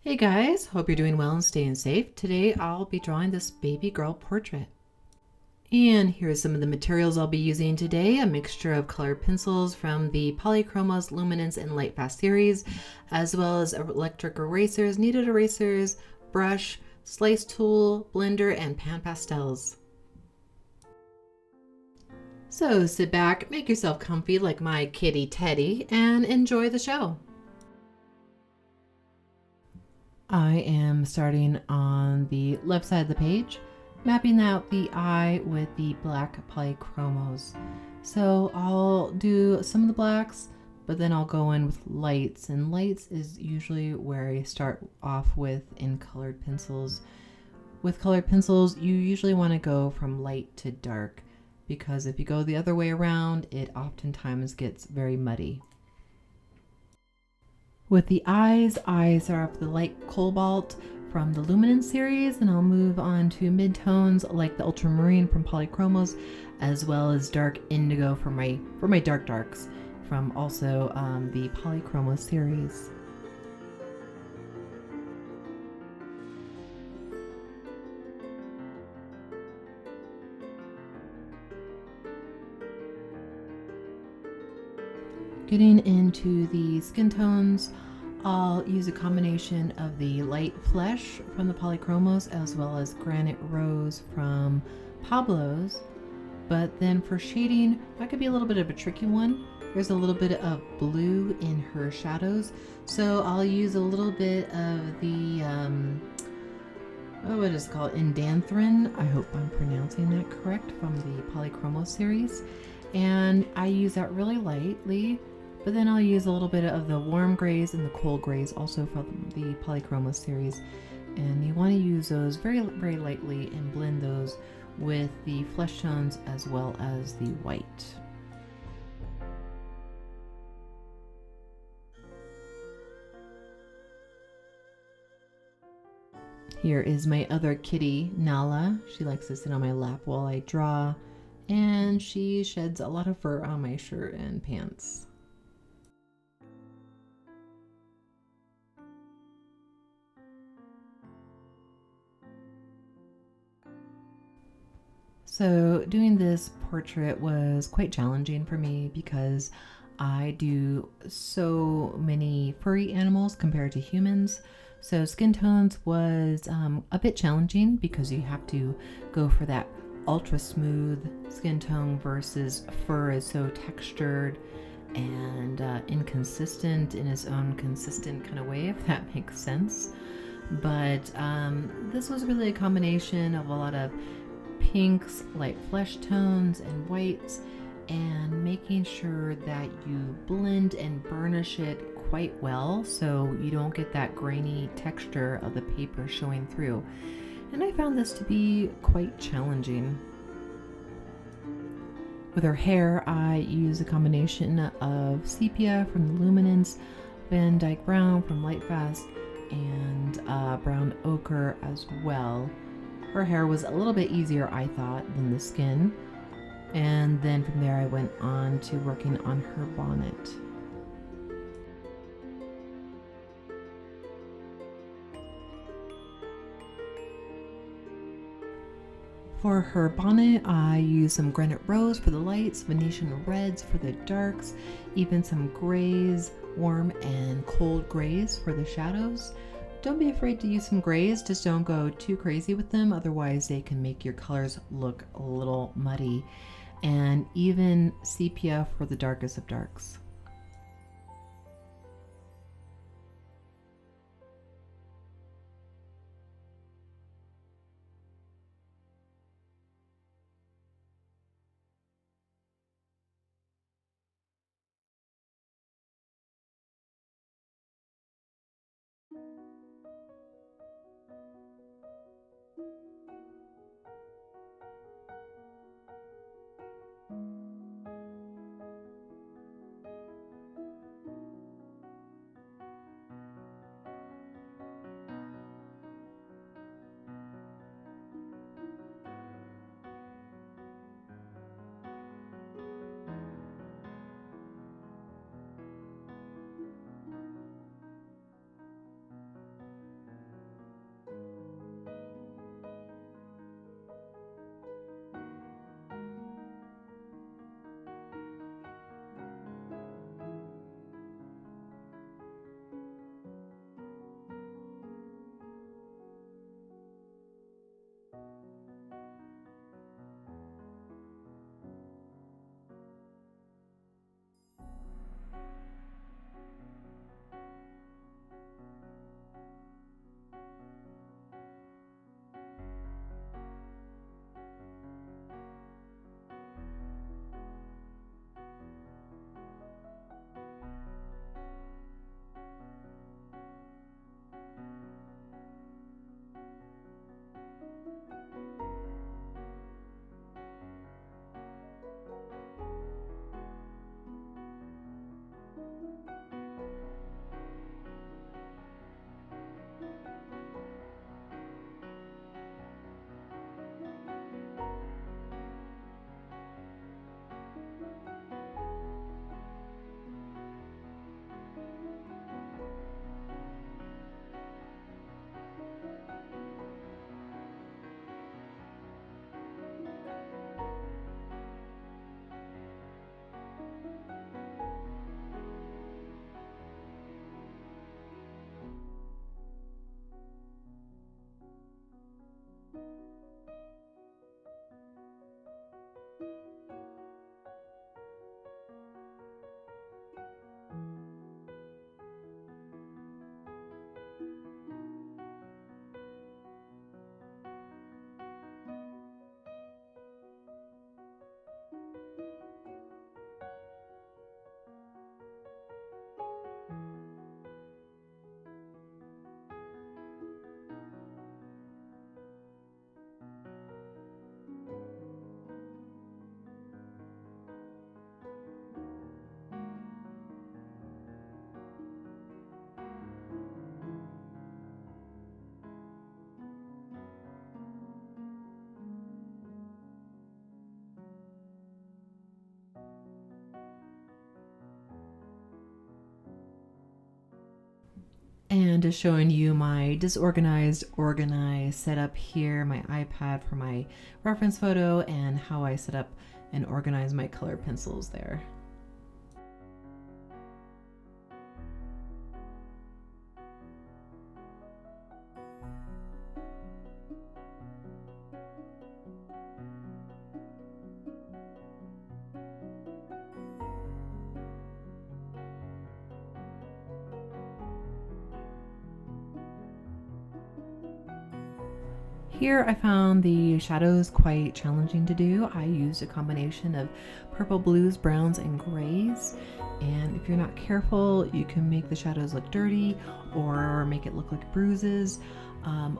Hey guys, hope you're doing well and staying safe. Today I'll be drawing this baby girl portrait. And here's some of the materials I'll be using today. A mixture of colored pencils from the Polychromos, Luminance, and Lightfast series, as well as electric erasers, kneaded erasers, brush, slice tool, blender, and pan pastels. So sit back, make yourself comfy like my kitty Teddy, and enjoy the show. I am starting on the left side of the page, mapping out the eye with the black Polychromos. So I'll do some of the blacks, but then I'll go in with lights, and lights is usually where I start off with in colored pencils. With colored pencils, you usually want to go from light to dark, because if you go the other way around, it oftentimes gets very muddy. With the eyes are up the light cobalt from the Luminance series, and I'll move on to midtones like the ultramarine from Polychromos, as well as dark indigo for my darks from also the Polychromos series. Getting into the skin tones, I'll use a combination of the light flesh from the Polychromos as well as granite rose from Pablos. But then for shading, that could be a little bit of a tricky one. There's a little bit of blue in her shadows, so I'll use a little bit of the what is it called, Indanthrine. I hope I'm pronouncing that correct, from the Polychromos series, and I use that really lightly. But then I'll use a little bit of the warm grays and the cold grays also from the Polychromos series. And you want to use those very, very lightly and blend those with the flesh tones as well as the white. Here is my other kitty, Nala. She likes to sit on my lap while I draw, and she sheds a lot of fur on my shirt and pants. So doing this portrait was quite challenging for me because I do so many furry animals compared to humans. So skin tones was a bit challenging because you have to go for that ultra smooth skin tone versus fur is so textured and inconsistent in its own consistent kind of way, if that makes sense. But this was really a combination of a lot of pinks, light flesh tones, and whites, and making sure that you blend and burnish it quite well so you don't get that grainy texture of the paper showing through. And I found this to be quite challenging. With her hair, I use a combination of sepia from the Luminance, Van Dyke Brown from Lightfast, and brown ochre as well. Her hair was a little bit easier, I thought, than the skin. And then from there I went on to working on her bonnet. For her bonnet, I used some granite rose for the lights, Venetian reds for the darks, even some grays, warm and cold grays for the shadows. Don't be afraid to use some grays, just don't go too crazy with them, otherwise they can make your colors look a little muddy. And even sepia for the darkest of darks. And just showing you my disorganized, organized setup here, my iPad for my reference photo, and how I set up and organize my color pencils there. Here I found the shadows quite challenging to do. I used a combination of purple, blues, browns, and grays. And if you're not careful, you can make the shadows look dirty or make it look like bruises,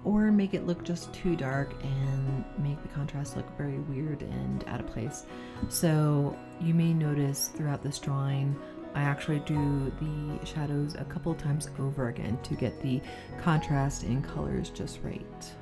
or make it look just too dark and make the contrast look very weird and out of place. So you may notice throughout this drawing, I actually do the shadows a couple times over again to get the contrast and colors just right.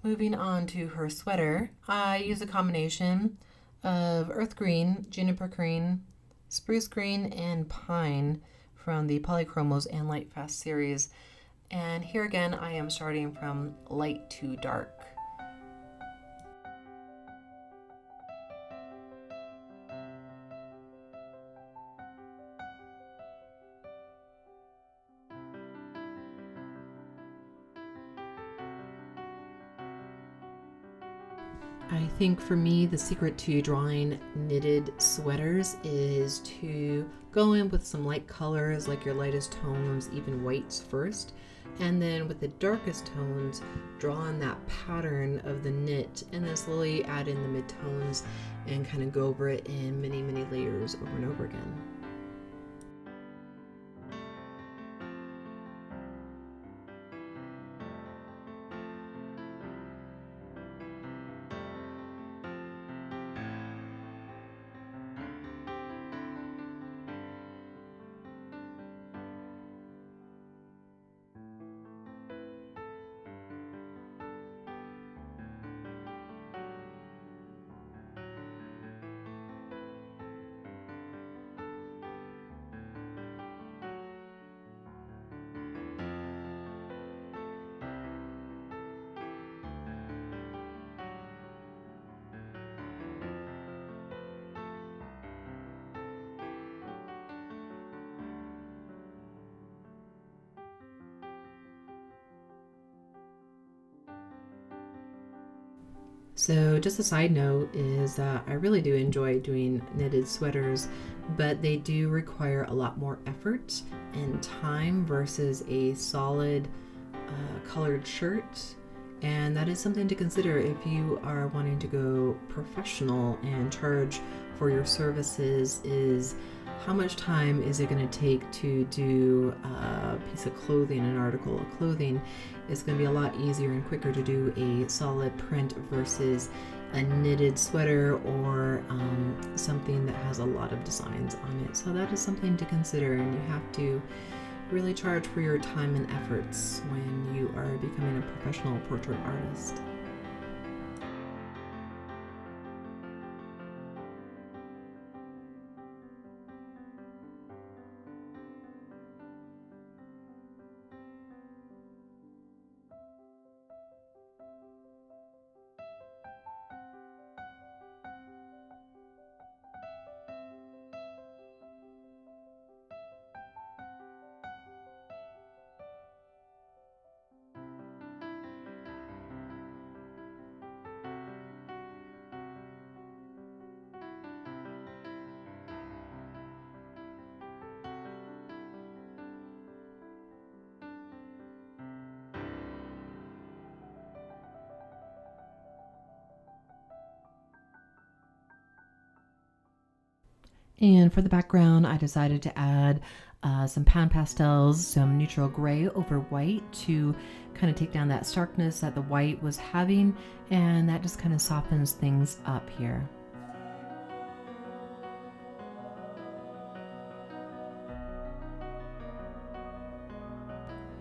Moving on to her sweater, I use a combination of earth green, juniper green, spruce green, and pine from the Polychromos and Lightfast series. And here again, I am starting from light to dark. I think for me, the secret to drawing knitted sweaters is to go in with some light colors, like your lightest tones, even whites first, and then with the darkest tones, draw on that pattern of the knit, and then slowly add in the mid-tones and kind of go over it in many, many layers over and over again. So just a side note is that I really do enjoy doing knitted sweaters, but they do require a lot more effort and time versus a solid colored shirt. And that is something to consider if you are wanting to go professional and charge for your services. Is how much time is it going to take to do a piece of clothing, an article of clothing? It's going to be a lot easier and quicker to do a solid print versus a knitted sweater or something that has a lot of designs on it. So that is something to consider, and you have to really charge for your time and efforts when you are becoming a professional portrait artist. And for the background, I decided to add some pan pastels, some neutral gray over white to kind of take down that starkness that the white was having, and that just kind of softens things up here.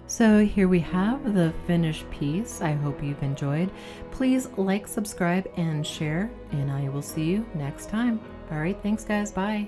So here we have the finished piece. I hope you've enjoyed. Please like, subscribe, and share, and I will see you next time. All right, thanks guys, bye.